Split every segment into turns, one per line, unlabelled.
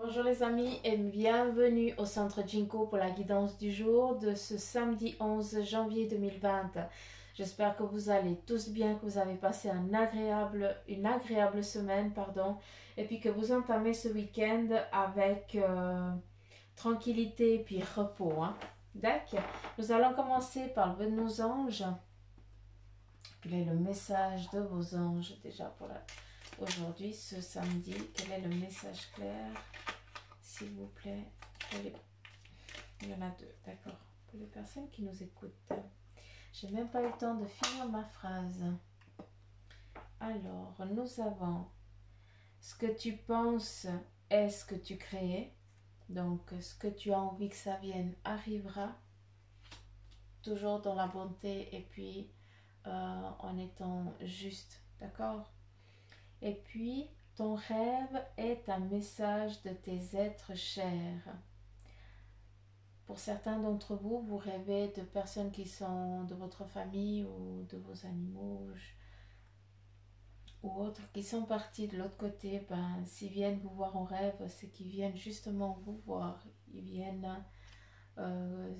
Bonjour les amis et bienvenue au Centre Jinko pour la guidance du jour de ce samedi 11 janvier 2020. J'espère que vous allez tous bien, que vous avez passé une agréable semaine, et puis que vous entamez ce week-end avec tranquillité et puis repos. D'accord. Nous allons commencer par le vœu de nos anges. Quel est le message de vos anges déjà pour aujourd'hui, ce samedi? Quel est le message clair? S'il vous plaît, il y en a deux, d'accord. Pour les personnes qui nous écoutent, j'ai même pas eu le temps de finir ma phrase. Alors, nous avons ce que tu penses est ce que tu crées. Donc, ce que tu as envie que ça vienne arrivera. Toujours dans la bonté et puis en étant juste, d'accord? Et puis, ton rêve est un message de tes êtres chers. Pour certains d'entre vous, vous rêvez de personnes qui sont de votre famille ou de vos animaux ou autres qui sont partis de l'autre côté. S'ils viennent vous voir en rêve, c'est qu'ils viennent justement vous voir. Ils viennent,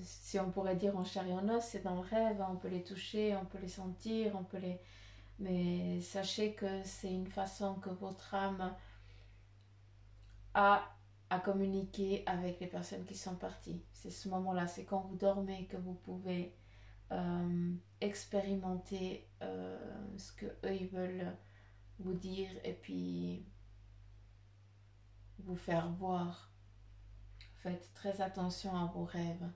si on pourrait dire en chair et en os, c'est dans le rêve. On peut les toucher, on peut les sentir, mais sachez que c'est une façon que votre âme a à communiquer avec les personnes qui sont parties. C'est ce moment-là, c'est quand vous dormez que vous pouvez expérimenter ce que eux ils veulent vous dire et puis vous faire voir. Faites très attention à vos rêves.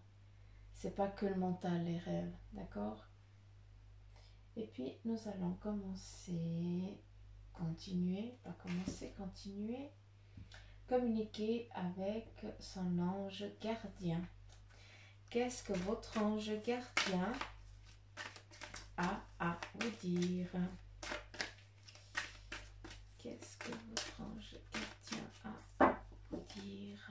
C'est pas que le mental les rêves, d'accord? Et puis nous allons continuer. Communiquer avec son ange gardien. Qu'est-ce que votre ange gardien a à vous dire? Qu'est-ce que votre ange gardien a à vous dire?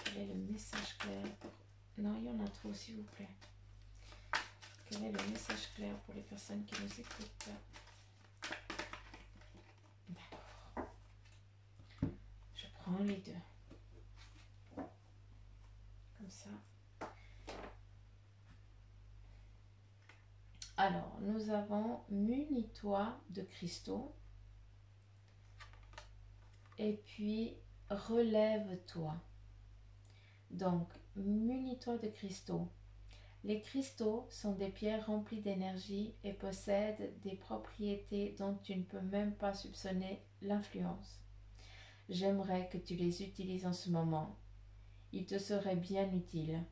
Quel est le message clair pour... Non, il y en a trop, s'il vous plaît. Quel est le message clair pour les personnes qui nous écoutent? D'accord. Je prends les deux. Comme ça. Alors, nous avons munis-toi de cristaux. Et puis, relève-toi. Donc, munis-toi de cristaux. Les cristaux sont des pierres remplies d'énergie et possèdent des propriétés dont tu ne peux même pas soupçonner l'influence. J'aimerais que tu les utilises en ce moment. Ils te seraient bien utiles.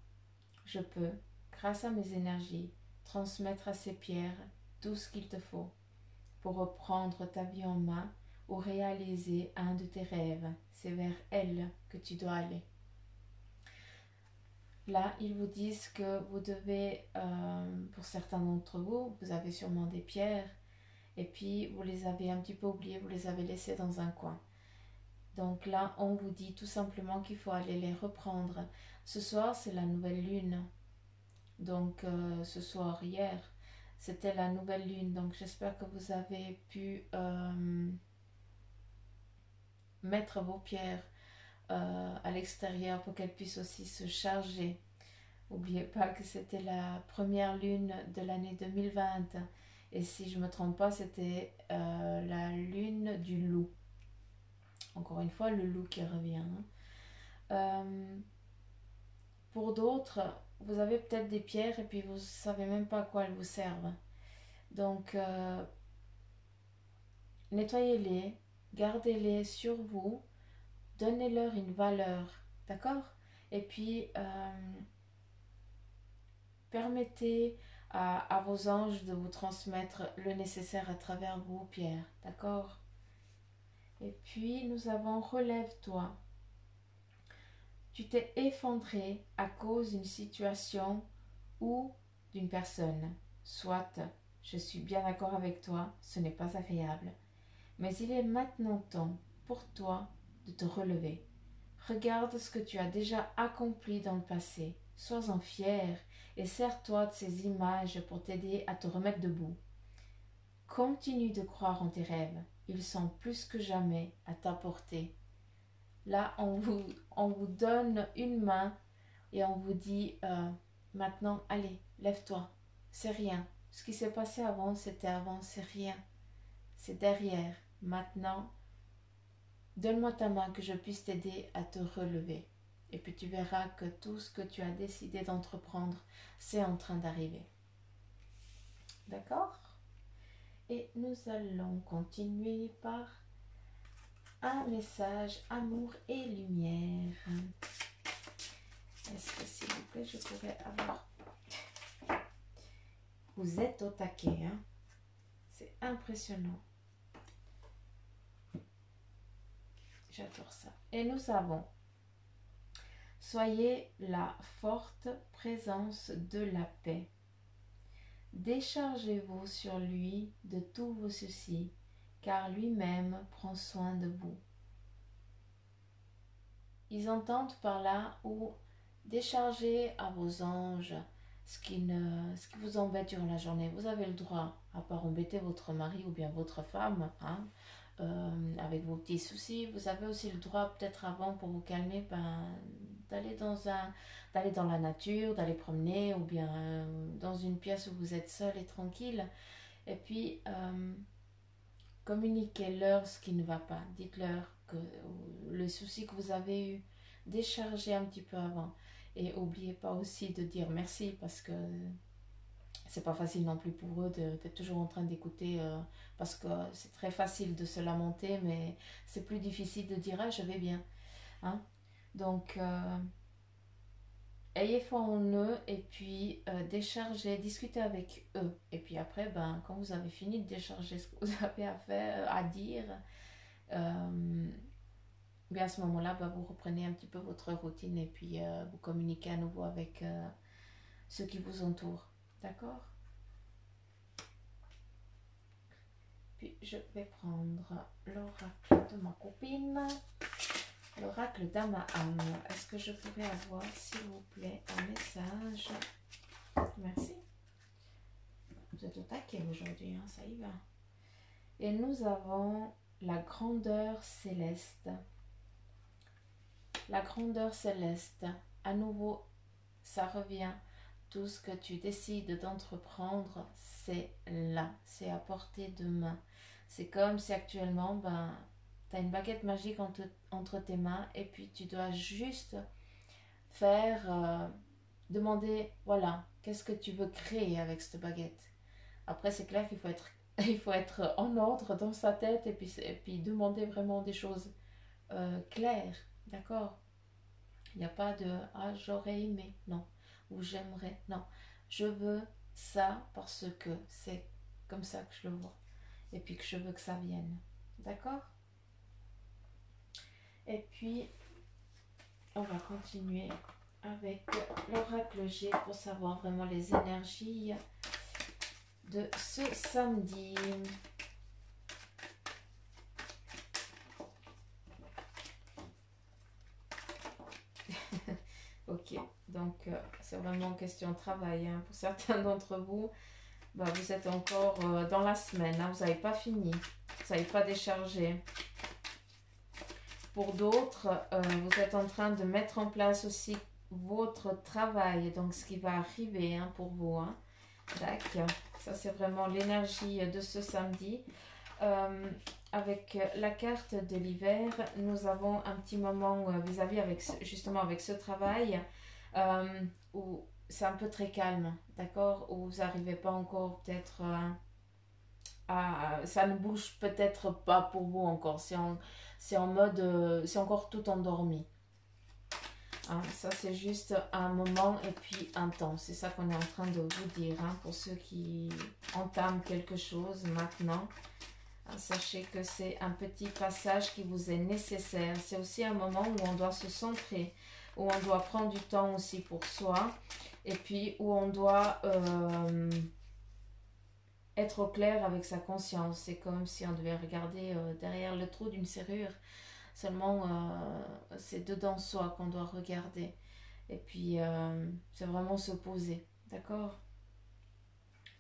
Je peux, grâce à mes énergies, transmettre à ces pierres tout ce qu'il te faut pour reprendre ta vie en main ou réaliser un de tes rêves. C'est vers elles que tu dois aller. Là, ils vous disent que vous devez, pour certains d'entre vous, vous avez sûrement des pierres et puis vous les avez un petit peu oubliées, vous les avez laissées dans un coin. Donc là, on vous dit tout simplement qu'il faut aller les reprendre. Ce soir, c'est la nouvelle lune. Donc ce soir, hier, c'était la nouvelle lune. Donc j'espère que vous avez pu mettre vos pierres à l'extérieur pour qu'elles puissent aussi se charger. N'oubliez pas que c'était la première lune de l'année 2020. Et si je ne me trompe pas, c'était la lune du loup. Encore une fois, le loup qui revient. Pour d'autres, vous avez peut-être des pierres et puis vous ne savez même pas à quoi elles vous servent. Donc, nettoyez-les, gardez-les sur vous, donnez-leur une valeur, d'accord? Et puis, permettez à vos anges de vous transmettre le nécessaire à travers vos pierres, d'accord? Et puis, nous avons relève-toi. Tu t'es effondré à cause d'une situation ou d'une personne. Soit, je suis bien d'accord avec toi, ce n'est pas agréable. Mais il est maintenant temps pour toi de te relever. Regarde ce que tu as déjà accompli dans le passé. Sois-en fier et sers-toi de ces images pour t'aider à te remettre debout. Continue de croire en tes rêves. Ils sont plus que jamais à ta portée. Là, on vous donne une main et on vous dit maintenant, allez, lève-toi. C'est rien. Ce qui s'est passé avant, c'était avant, c'est rien. C'est derrière. Maintenant, donne-moi ta main que je puisse t'aider à te relever. Et puis tu verras que tout ce que tu as décidé d'entreprendre, c'est en train d'arriver. D'accord? Et nous allons continuer par un message amour et lumière. Est-ce que s'il vous plaît, je pourrais avoir... Vous êtes au taquet, hein? C'est impressionnant. J'adore ça. Et nous avons: soyez la forte présence de la paix. Déchargez-vous sur lui de tous vos soucis, car lui-même prend soin de vous. Ils entendent par là où décharger à vos anges ce qui vous embête durant la journée. Vous avez le droit, à part embêter votre mari ou bien votre femme, hein, avec vos petits soucis, vous avez aussi le droit, peut-être avant, pour vous calmer, d'aller dans la nature, d'aller promener, ou bien dans une pièce où vous êtes seul et tranquille. Et puis, communiquez-leur ce qui ne va pas. Dites-leur que le souci que vous avez eu, déchargez un petit peu avant. Et n'oubliez pas aussi de dire merci, parce que c'est pas facile non plus pour eux d'être toujours en train d'écouter, parce que c'est très facile de se lamenter, mais c'est plus difficile de dire ah, je vais bien, hein. Donc ayez foi en eux, et puis déchargez, discutez avec eux, et puis après, quand vous avez fini de décharger ce que vous avez à faire, à dire, bien à ce moment-là, vous reprenez un petit peu votre routine, et puis vous communiquez à nouveau avec ceux qui vous entourent. D'accord? Puis je vais prendre l'oracle de ma copine, l'oracle d'Amahan. Est-ce que je pourrais avoir, s'il vous plaît, un message? Merci. Vous êtes au taquet aujourd'hui, hein, ça y va. Et nous avons la grandeur céleste. La grandeur céleste, à nouveau, ça revient. Tout ce que tu décides d'entreprendre, c'est là, c'est à portée de main. C'est comme si actuellement, tu as une baguette magique entre tes mains, et puis tu dois juste faire, demander, voilà, qu'est-ce que tu veux créer avec cette baguette. Après, c'est clair qu'il faut être, il faut être en ordre dans sa tête, et puis demander vraiment des choses claires, d'accord? Il n'y a pas de « ah, j'aurais aimé », non, ou « j'aimerais », non. Je veux ça parce que c'est comme ça que je le vois, et puis que je veux que ça vienne, d'accord? Et puis, on va continuer avec l'oracle G pour savoir vraiment les énergies de ce samedi. Ok, donc c'est vraiment question de travail, hein. Pour certains d'entre vous, vous êtes encore dans la semaine, hein. Vous n'avez pas fini, vous n'avez pas déchargé. Pour d'autres, vous êtes en train de mettre en place aussi votre travail, donc ce qui va arriver, hein, pour vous, hein. D'accord. Ça c'est vraiment l'énergie de ce samedi. Avec la carte de l'hiver, nous avons un petit moment vis-à-vis justement avec ce travail, où c'est un peu très calme, d'accord, où vous n'arrivez pas encore peut-être ça ne bouge peut-être pas pour vous encore, c'est en mode, c'est encore tout endormi. Hein, ça c'est juste un moment et puis un temps, c'est ça qu'on est en train de vous dire, hein, pour ceux qui entament quelque chose maintenant. Sachez que c'est un petit passage qui vous est nécessaire. C'est aussi un moment où on doit se centrer, où on doit prendre du temps aussi pour soi, et puis où on doit être au clair avec sa conscience. C'est comme si on devait regarder derrière le trou d'une serrure. Seulement, c'est dedans soi qu'on doit regarder. Et puis, c'est vraiment se poser. D'accord ?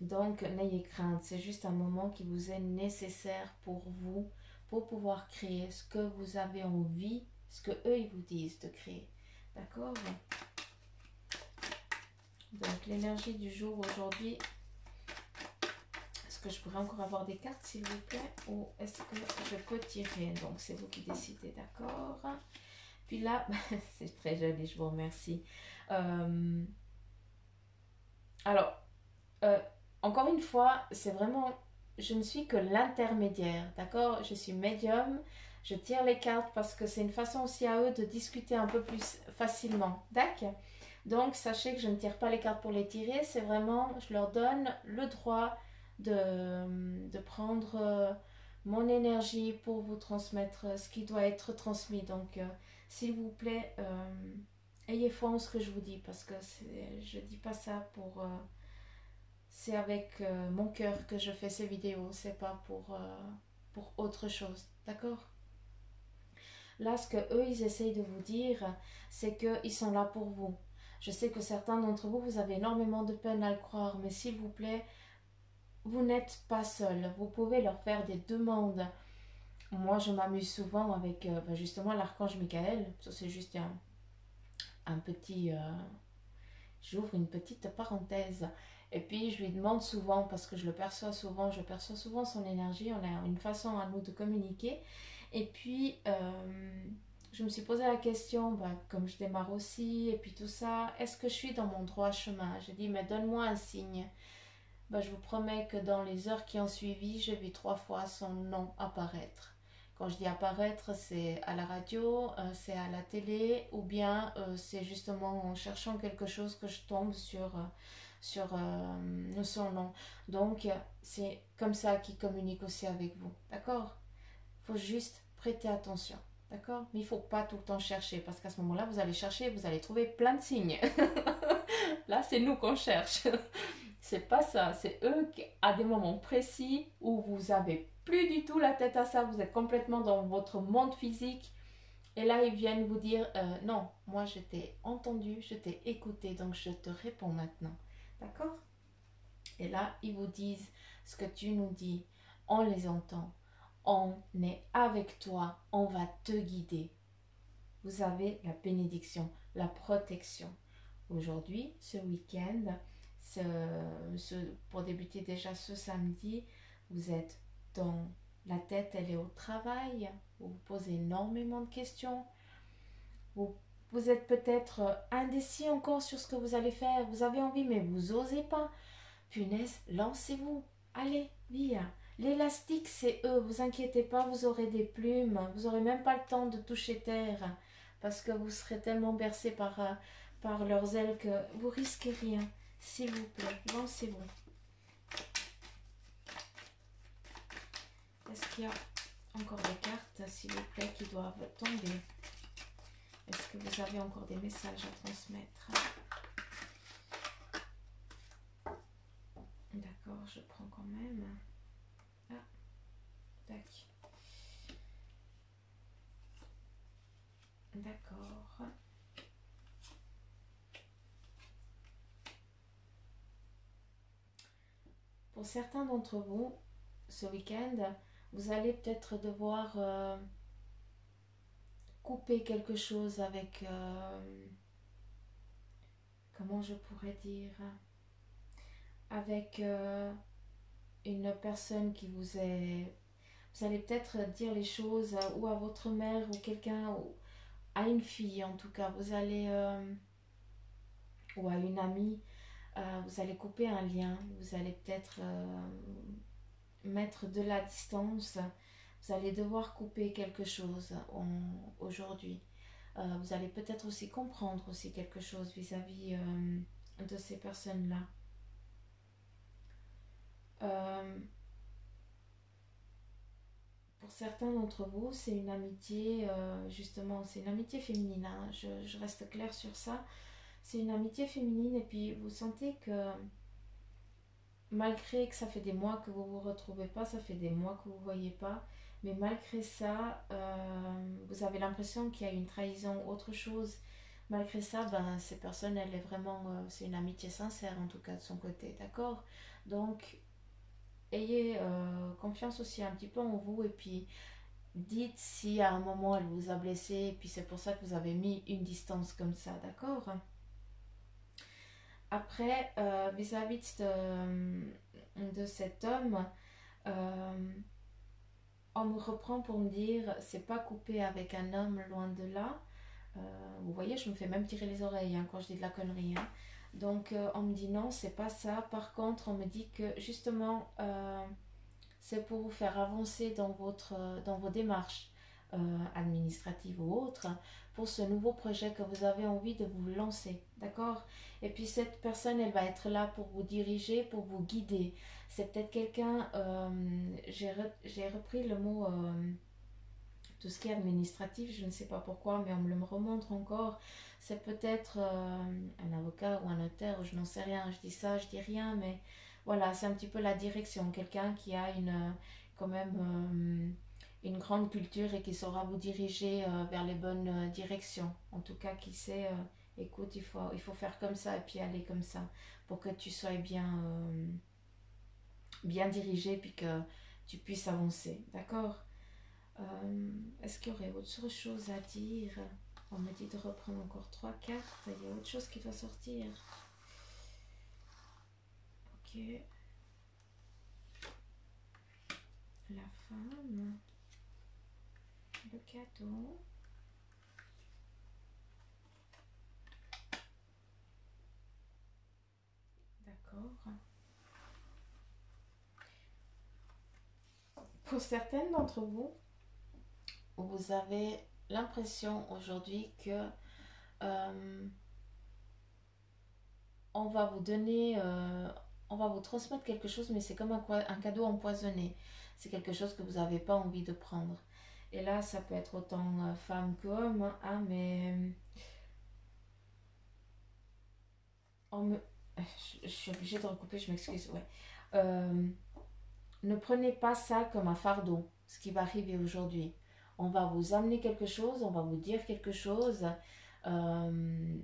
Donc, n'ayez crainte, c'est juste un moment qui vous est nécessaire pour vous, pour pouvoir créer ce que vous avez envie, ce que eux ils vous disent de créer. D'accord? Donc l'énergie du jour aujourd'hui, est-ce que je pourrais encore avoir des cartes s'il vous plaît, ou est-ce que je peux tirer? Donc c'est vous qui décidez, d'accord? Puis là, c'est très joli, je vous remercie. Alors, encore une fois, c'est vraiment, je ne suis que l'intermédiaire, d'accord? Je suis médium, je tire les cartes parce que c'est une façon aussi à eux de discuter un peu plus facilement, d'accord? Donc, sachez que je ne tire pas les cartes pour les tirer, c'est vraiment, je leur donne le droit de prendre mon énergie pour vous transmettre ce qui doit être transmis. Donc, s'il vous plaît, ayez foi en ce que je vous dis parce que je ne dis pas ça pour... c'est avec mon cœur que je fais ces vidéos, c'est pas pour autre chose, d'accord? Là, ce que eux, ils essayent de vous dire, c'est qu'ils sont là pour vous. Je sais que certains d'entre vous, vous avez énormément de peine à le croire, mais s'il vous plaît, vous n'êtes pas seul. Vous pouvez leur faire des demandes. Moi, je m'amuse souvent avec justement l'archange Michael. Ça, c'est juste un petit... j'ouvre une petite parenthèse. Et puis, je lui demande souvent, parce que je le perçois souvent, je perçois souvent son énergie. On a une façon à nous de communiquer. Et puis, je me suis posé la question, comme je démarre aussi, et puis tout ça, est-ce que je suis dans mon droit chemin? J'ai dit, mais donne-moi un signe. Je vous promets que dans les heures qui ont suivi, j'ai vu 3 fois son nom apparaître. Quand je dis apparaître, c'est à la radio, c'est à la télé, ou bien c'est justement en cherchant quelque chose que je tombe sur son nom. Donc, c'est comme ça qu'il communique aussi avec vous. D'accord? Il faut juste prêter attention. D'accord? Mais il ne faut pas tout le temps chercher, parce qu'à ce moment-là, vous allez chercher, vous allez trouver plein de signes. Là, c'est nous qu'on cherche. C'est pas ça, c'est eux qui, à des moments précis où vous avez plus du tout la tête à ça, vous êtes complètement dans votre monde physique. Et là, ils viennent vous dire non, moi je t'ai entendu, je t'ai écouté, donc je te réponds maintenant. D'accord? Et là, ils vous disent ce que tu nous dis, on les entend, on est avec toi, on va te guider. Vous avez la bénédiction, la protection. Aujourd'hui, ce week-end, pour débuter déjà ce samedi, vous êtes dans la tête, elle est au travail, vous vous posez énormément de questions, vous êtes peut-être indécis encore sur ce que vous allez faire, vous avez envie mais vous osez pas. Punaise, lancez-vous, allez, viens. L'élastique, c'est eux, vous inquiétez pas, vous aurez des plumes, vous n'aurez même pas le temps de toucher terre, parce que vous serez tellement bercé par leurs ailes que vous risquez rien. S'il vous plaît, lancez-vous. Est-ce qu'il y a encore des cartes, s'il vous plaît, qui doivent tomber? Est-ce que vous avez encore des messages à transmettre? D'accord, je prends quand même. Ah, tac. D'accord. Pour certains d'entre vous, ce week-end, vous allez peut-être devoir couper quelque chose avec, comment je pourrais dire, avec une personne qui vous est... Vous allez peut-être dire les choses ou à votre mère ou quelqu'un, ou à une fille en tout cas, vous allez, ou à une amie, vous allez couper un lien, vous allez peut-être mettre de la distance, vous allez devoir couper quelque chose aujourd'hui. Vous allez peut-être aussi comprendre aussi quelque chose vis-à-vis de ces personnes-là. Pour certains d'entre vous, c'est une amitié, justement, c'est une amitié féminine, hein. Je reste claire sur ça. C'est une amitié féminine et puis vous sentez que malgré que ça fait des mois que vous ne vous retrouvez pas, ça fait des mois que vous ne vous voyez pas, mais malgré ça, vous avez l'impression qu'il y a une trahison, autre chose. Malgré ça, ces personnes, elle est vraiment, c'est une amitié sincère en tout cas de son côté, d'accord? Donc, ayez confiance aussi un petit peu en vous et puis dites si à un moment elle vous a blessé et puis c'est pour ça que vous avez mis une distance comme ça, d'accord? Après, vis-à-vis de cet homme, euh, on me reprend pour me dire c'est pas coupé avec un homme, loin de là. Vous voyez, je me fais même tirer les oreilles hein, quand je dis de la connerie, hein. Donc on me dit non, c'est pas ça. Par contre, on me dit que justement c'est pour vous faire avancer dans vos démarches administratives ou autres pour ce nouveau projet que vous avez envie de vous lancer, d'accord? Et puis cette personne, elle va être là pour vous diriger, pour vous guider. C'est peut-être quelqu'un, j'ai repris le mot, tout ce qui est administratif, je ne sais pas pourquoi, mais on me le remontre encore. C'est peut-être un avocat ou un notaire, ou je n'en sais rien. Je dis ça, je dis rien, mais voilà, c'est un petit peu la direction. Quelqu'un qui a quand même une grande culture et qui saura vous diriger vers les bonnes directions. En tout cas, qui sait, écoute, il faut faire comme ça et puis aller comme ça pour que tu sois bien dirigé puis que tu puisses avancer. D'accord? Est-ce qu'il y aurait autre chose à dire? On me dit de reprendre encore 3 cartes. Il y a autre chose qui doit sortir. Ok. La femme. Le cadeau. D'accord. Pour certaines d'entre vous, vous avez l'impression aujourd'hui que euh, on va vous donner, on va vous transmettre quelque chose, mais c'est comme un cadeau empoisonné. C'est quelque chose que vous n'avez pas envie de prendre. Et là, ça peut être autant femme qu'homme, hein, mais on me... je suis obligée de recouper, je m'excuse, ouais. Euh, ne prenez pas ça comme un fardeau, ce qui va arriver aujourd'hui. On va vous amener quelque chose, on va vous dire quelque chose, euh,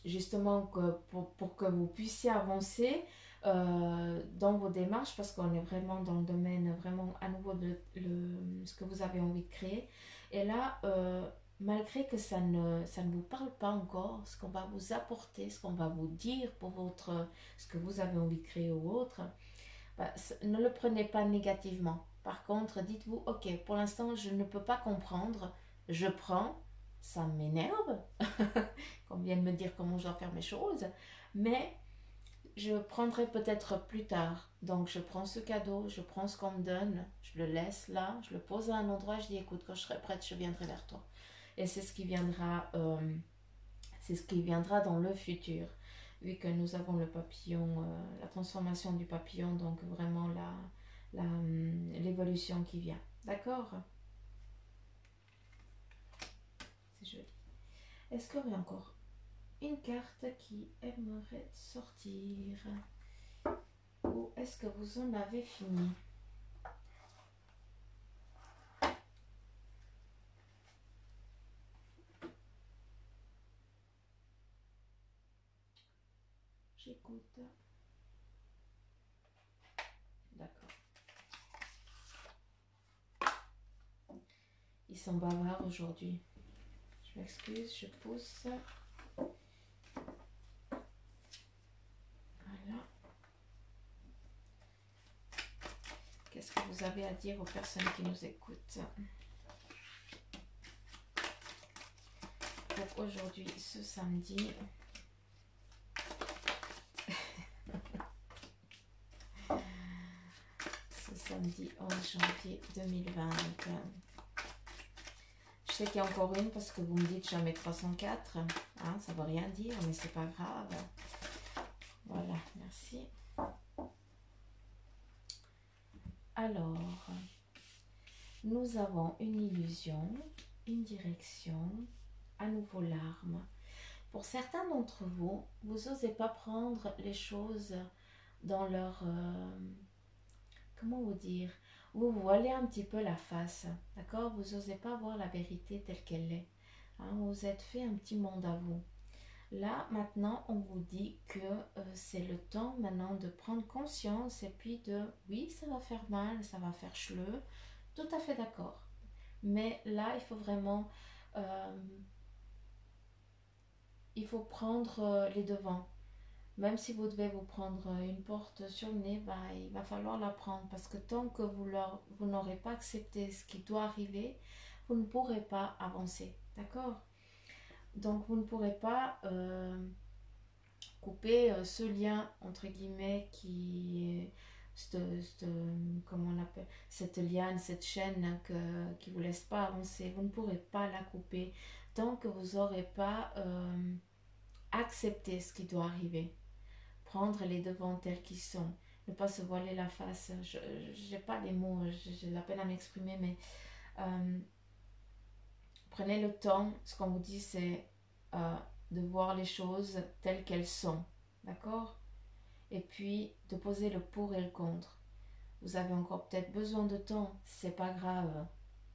justement pour que vous puissiez avancer dans vos démarches, parce qu'on est vraiment dans le domaine, vraiment à nouveau de ce que vous avez envie de créer. Et là, malgré que ça ne vous parle pas encore, ce qu'on va vous apporter, ce qu'on va vous dire pour ce que vous avez envie de créer ou autre, bah, ne le prenez pas négativement. Par contre, dites-vous, ok, pour l'instant, je ne peux pas comprendre, je prends, ça m'énerve, qu'on vienne me dire comment je dois faire mes choses, mais je prendrai peut-être plus tard. Donc, je prends ce cadeau, je prends ce qu'on me donne, je le laisse là, je le pose à un endroit, je dis, écoute, quand je serai prête, je viendrai vers toi. Et c'est ce qui viendra dans le futur, vu que nous avons le papillon, la transformation du papillon, donc vraiment l'évolution qui vient. D'accord? C'est joli. Est-ce qu'il y aurait encore une carte qui aimerait sortir? Ou est-ce que vous en avez fini? J'écoute. D'accord. Ils sont bavards aujourd'hui. Je m'excuse, je pousse. Voilà. Qu'est-ce que vous avez à dire aux personnes qui nous écoutent pour aujourd'hui, ce samedi? Ce samedi 11 janvier 2020. Je sais qu'il y a encore une parce que vous me dites jamais 304. Hein, ça ne veut rien dire, mais c'est pas grave. Voilà, merci. Alors, nous avons une illusion, une direction, à nouveau l'arme. Pour certains d'entre vous, vous n'osez pas prendre les choses dans leur... comment vous dire? Vous voilez un petit peu la face, d'accord? Vous n'osez pas voir la vérité telle qu'elle est. Hein, vous vous êtes fait un petit monde à vous. Là, maintenant, on vous dit que c'est le temps maintenant de prendre conscience et puis de, oui, ça va faire mal, ça va faire chleu, tout à fait d'accord. Mais là, il faut vraiment, euh, il faut prendre les devants. Même si vous devez vous prendre une porte sur le nez, ben, il va falloir la prendre parce que tant que vous n'aurez pas accepté ce qui doit arriver, vous ne pourrez pas avancer. D'accord? Donc vous ne pourrez pas couper ce lien, entre guillemets, comment on appelle, cette liane, cette chaîne qui ne vous laisse pas avancer. Vous ne pourrez pas la couper tant que vous n'aurez pas accepté ce qui doit arriver. Prendre les devants tels qu'ils sont, ne pas se voiler la face. Je n'ai pas les mots, j'ai la peine à m'exprimer, mais euh, prenez le temps. Ce qu'on vous dit, c'est euh, de voir les choses telles qu'elles sont, d'accord? Et puis de poser le pour et le contre. Vous avez encore peut-être besoin de temps, c'est pas grave.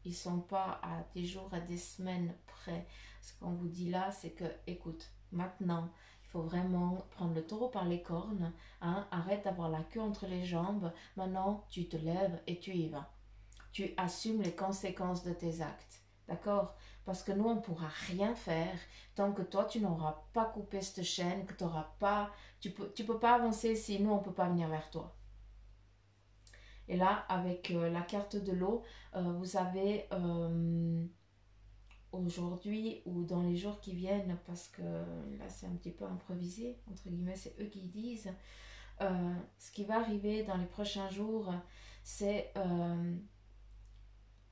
Ils sont pas à des jours, à des semaines près. Ce qu'on vous dit là, c'est que, écoute, maintenant, il faut vraiment prendre le taureau par les cornes, hein, arrête d'avoir la queue entre les jambes, maintenant tu te lèves et tu y vas. Tu assumes les conséquences de tes actes, d'accord? Parce que nous, on ne pourra rien faire tant que toi, tu n'auras pas coupé cette chaîne, que tu n'auras pas... Tu peux pas avancer si nous, on ne peut pas venir vers toi. Et là, avec la carte de l'eau, vous avez aujourd'hui ou dans les jours qui viennent, parce que là c'est un petit peu improvisé, entre guillemets, c'est eux qui disent, ce qui va arriver dans les prochains jours, c'est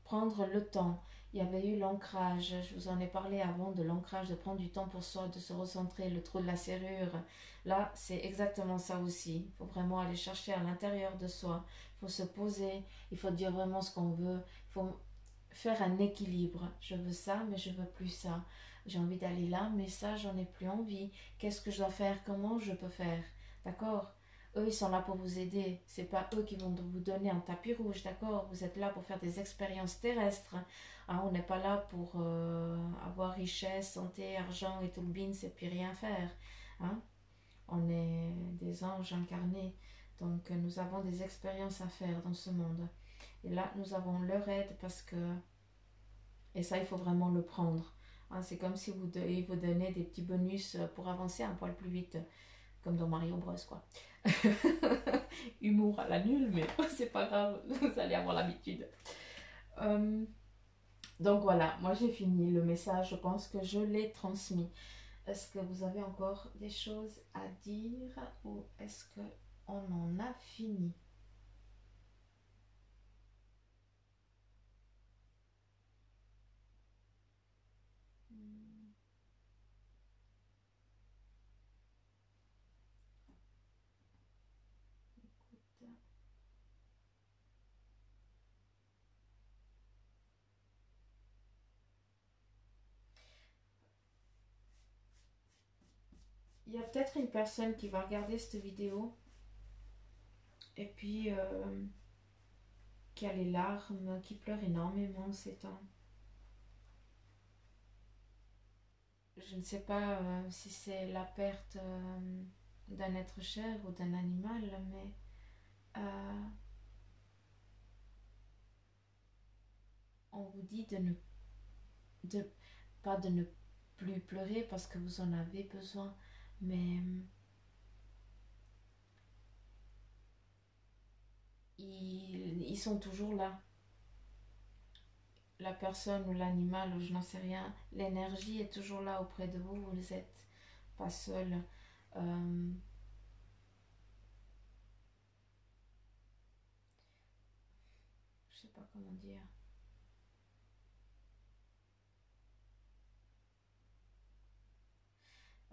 prendre le temps. Il y avait eu l'ancrage, je vous en ai parlé avant de l'ancrage, de prendre du temps pour soi, de se recentrer, le trou de la serrure. Là, c'est exactement ça aussi. Il faut vraiment aller chercher à l'intérieur de soi. Il faut se poser, il faut dire vraiment ce qu'on veut. Il faut faire un équilibre. Je veux ça, mais je veux plus ça. J'ai envie d'aller là, mais ça, j'en ai plus envie. Qu'est-ce que je dois faire? Comment je peux faire? D'accord? Eux, ils sont là pour vous aider. C'est pas eux qui vont vous donner un tapis rouge, d'accord? Vous êtes là pour faire des expériences terrestres. Hein, on n'est pas là pour avoir richesse, santé, argent et tout le bins et puis rien faire. Hein? On est des anges incarnés. Donc, nous avons des expériences à faire dans ce monde. Et là, nous avons leur aide parce que... Et ça, il faut vraiment le prendre. Hein, c'est comme si ils vous donnaient des petits bonus pour avancer un poil plus vite. Comme dans Mario Bros, quoi. Humour à la nulle, mais c'est pas grave, vous allez avoir l'habitude. Euh, donc voilà, moi j'ai fini le message, je pense que je l'ai transmis. Est-ce que vous avez encore des choses à dire ou est-ce que on en a fini? Hmm, écoute. Il y a peut-être une personne qui va regarder cette vidéo et puis qui a les larmes, qui pleure énormément ces temps. Je ne sais pas si c'est la perte d'un être cher ou d'un animal, mais euh, on vous dit de, pas de ne plus pleurer parce que vous en avez besoin, mais ils sont toujours là. La personne ou l'animal, ou je n'en sais rien, l'énergie est toujours là auprès de vous, vous n'êtes pas seul. Euh, je sais pas comment dire.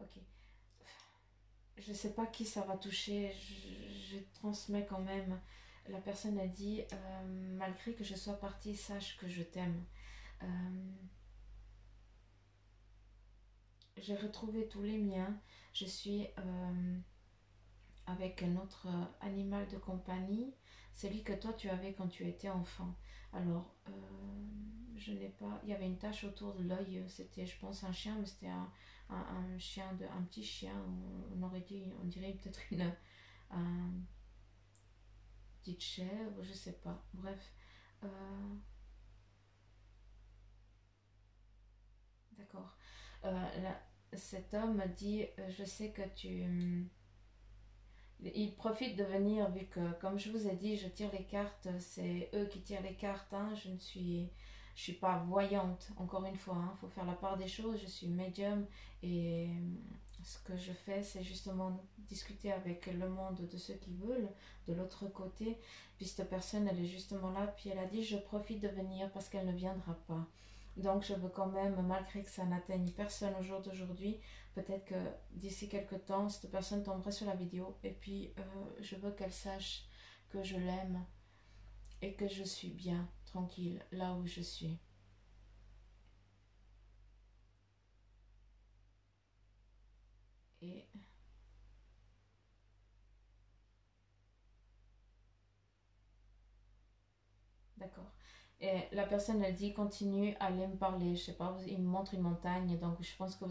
Ok. Je sais pas qui ça va toucher, je transmets quand même. La personne a dit, malgré que je sois partie, sache que je t'aime. Euh, j'ai retrouvé tous les miens. Je suis avec un autre animal de compagnie, celui que toi tu avais quand tu étais enfant. Alors, je n'ai pas. Il y avait une tache autour de l'œil. C'était, je pense, un chien, mais c'était un chien un petit chien. On aurait dit, on dirait peut-être une petite chèvre, je sais pas. Bref, Euh, d'accord. Cet homme dit, je sais que il profite de venir, vu que, comme je vous ai dit, je tire les cartes, c'est eux qui tirent les cartes, hein. Je suis pas voyante, encore une fois, il faut faire la part des choses, je suis médium, et ce que je fais, c'est justement discuter avec le monde de ceux qui veulent, de l'autre côté, puis cette personne, elle est justement là, puis elle a dit, je profite de venir parce qu'elle ne viendra pas. Donc je veux quand même, malgré que ça n'atteigne personne au jour d'aujourd'hui, peut-être que d'ici quelques temps, cette personne tomberait sur la vidéo et puis je veux qu'elle sache que je l'aime et que je suis bien, tranquille, là où je suis. Et d'accord. Et la personne, elle dit, continue, allez me parler. Je sais pas, il me montre une montagne, donc je pense que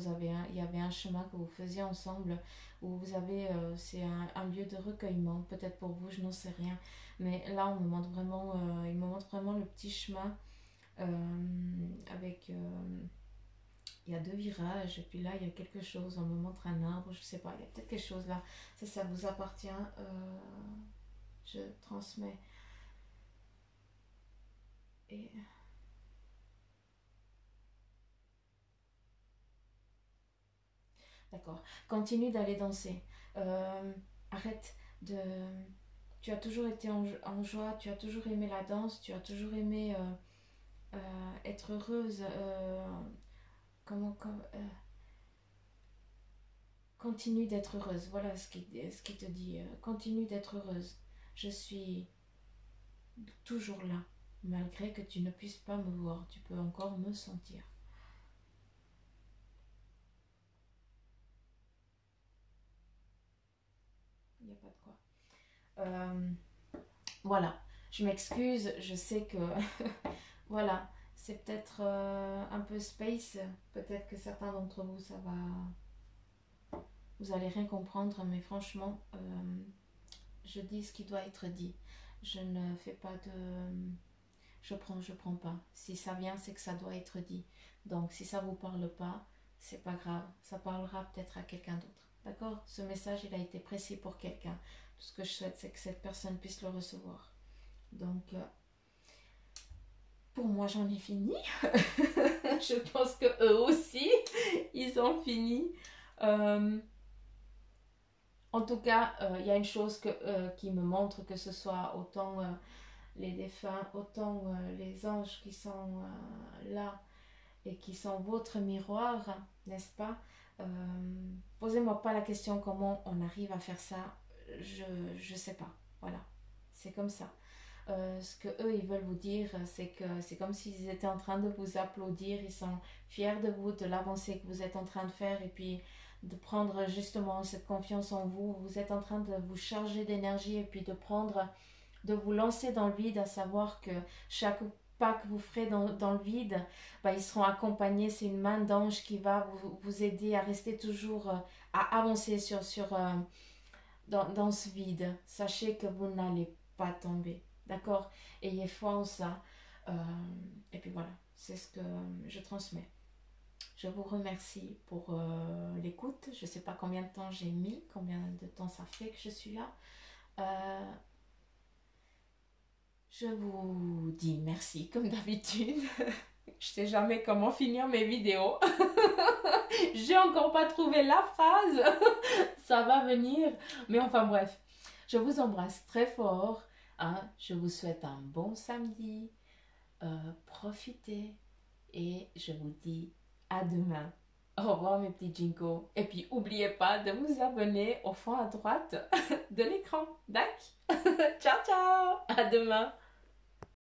il y avait un chemin que vous faisiez ensemble, où vous avez, c'est un lieu de recueillement, peut-être pour vous, je n'en sais rien. Mais là, on me montre vraiment, il me montre vraiment le petit chemin avec, il y a deux virages, et puis là, il y a quelque chose, on me montre un arbre, je sais pas, il y a peut-être quelque chose là. Ça vous appartient, je transmets. Et d'accord. Continue d'aller danser. Euh, arrête de. Tu as toujours été en joie, tu as toujours aimé la danse, tu as toujours aimé être heureuse. Comment, continue d'être heureuse. Voilà ce qui te dit. Continue d'être heureuse. Je suis toujours là. Malgré que tu ne puisses pas me voir, tu peux encore me sentir. Il n'y a pas de quoi. Euh, Voilà, je m'excuse, je sais que voilà, c'est peut-être un peu space, peut-être que certains d'entre vous ça va, vous allez rien comprendre, mais franchement, je dis ce qui doit être dit. Je ne fais pas de, je prends pas. Si ça vient, c'est que ça doit être dit. Donc si ça vous parle pas, c'est pas grave, ça parlera peut-être à quelqu'un d'autre. D'accord? Ce message, il a été précis pour quelqu'un. Tout ce que je souhaite, c'est que cette personne puisse le recevoir. Donc, pour moi, j'en ai fini. Je pense que eux aussi, ils ont fini. Euh, En tout cas, il y a une chose qui me montre que ce soit autant les défunts, autant les anges qui sont là et qui sont votre miroir, n'est-ce pas? Euh, Posez-moi pas la question comment on arrive à faire ça. Je sais pas. Voilà, c'est comme ça. Ce que eux ils veulent vous dire, c'est que c'est comme s'ils étaient en train de vous applaudir, ils sont fiers de vous, de l'avancée que vous êtes en train de faire et puis de prendre justement cette confiance en vous. Vous êtes en train de vous charger d'énergie et puis de vous lancer dans le vide, à savoir que chaque pas que vous ferez dans le vide, bah, ils seront accompagnés. C'est une main d'ange qui va vous aider à rester toujours, à avancer dans ce vide. Sachez que vous n'allez pas tomber. D'accord? Ayez foi en ça. Euh, et puis voilà, c'est ce que je transmets. Je vous remercie pour l'écoute. Je ne sais pas combien de temps j'ai mis, combien de temps ça fait que je suis là. Euh, je vous dis merci comme d'habitude. Je sais jamais comment finir mes vidéos. J'ai encore pas trouvé la phrase. Ça va venir. Mais enfin bref, je vous embrasse très fort. Hein. Je vous souhaite un bon samedi. Profitez. Et je vous dis à demain. Au revoir mes petits Jinko. Et puis n'oubliez pas de vous abonner au fond à droite de l'écran. D'accord. Ciao ciao. À demain.